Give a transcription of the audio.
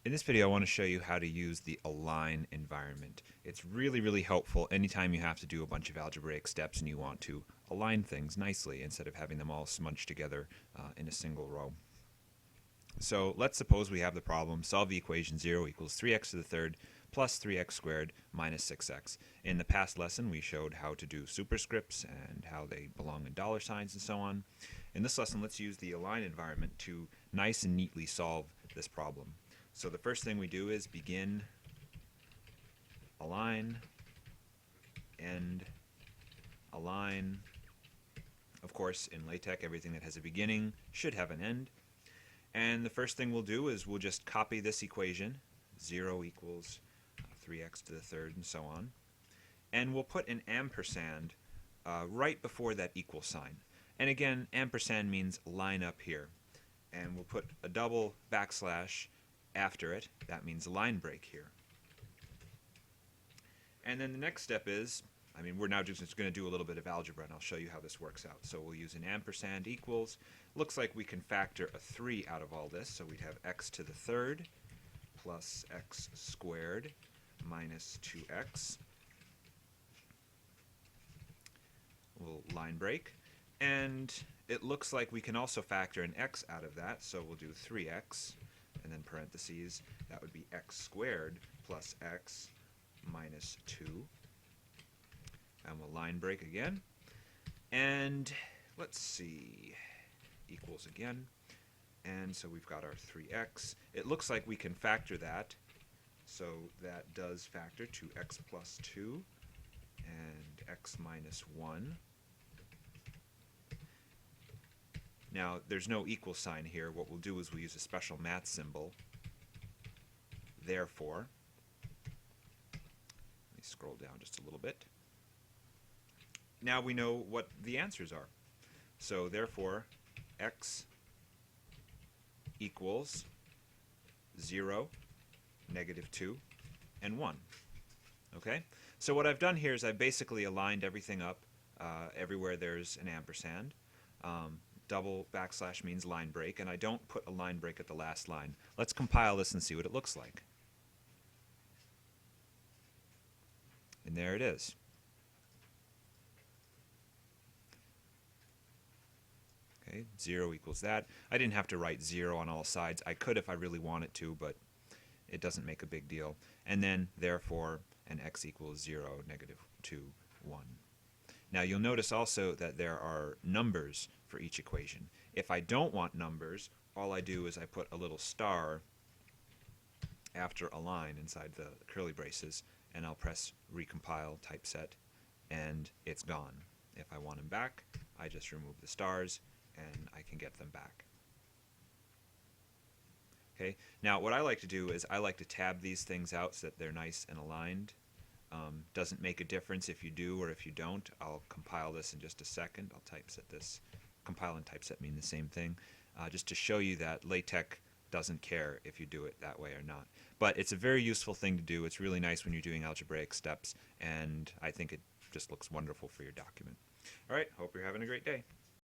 In this video, I want to show you how to use the align environment. It's really helpful anytime you have to do a bunch of algebraic steps and you want to align things nicely instead of having them all smudged together in a single row. So let's suppose we have the problem, solve the equation 0 equals 3x to the third plus 3x squared minus 6x. In the past lesson, we showed how to do superscripts and how they belong in dollar signs and so on. In this lesson, let's use the align environment to nice and neatly solve this problem. So the first thing we do is begin, align, end, align. Of course, in LaTeX, everything that has a beginning should have an end. And the first thing we'll do is we'll just copy this equation, 0 equals 3x to the third and so on. And we'll put an ampersand right before that equal sign. And again, ampersand means line up here. And we'll put a double backslash after it. That means line break here. And then the next step is, we're now just going to do a little bit of algebra, and I'll show you how this works out. So we'll use an ampersand equals. Looks like we can factor a 3 out of all this, so we'd have x to the third plus x squared minus 2x. We'll line break. And it looks like we can also factor an x out of that, so we'll do 3x, and then parentheses, that would be x squared plus x minus 2. And we'll line break again. And let's see, equals again. And so we've got our 3x. It looks like we can factor that. So that does factor to x plus 2 and x minus 1. Now, there's no equal sign here. What we'll do is we'll use a special math symbol. Therefore, let me scroll down just a little bit. Now we know what the answers are. So therefore, x equals 0, -2, and 1. Okay? So what I've done here is I've basically aligned everything up everywhere there's an ampersand. Double backslash means line break, and I don't put a line break at the last line. Let's compile this and see what it looks like. And there it is. Okay, 0 equals that. I didn't have to write 0 on all sides. I could if I really wanted to, but it doesn't make a big deal. And then, therefore, an x equals 0, -2, 1. Now you'll notice also that there are numbers for each equation. If I don't want numbers, all I do is I put a little star after a line inside the curly braces, and I'll press recompile typeset, and it's gone. If I want them back, I just remove the stars, and I can get them back. Okay. Now what I like to do is I like to tab these things out so that they're nice and aligned. Doesn't make a difference if you do or if you don't. I'll compile this in just a second. I'll typeset this. Compile and typeset mean the same thing. Just to show you that LaTeX doesn't care if you do it that way or not. But it's a very useful thing to do. It's really nice when you're doing algebraic steps, and I think it just looks wonderful for your document. All right, hope you're having a great day.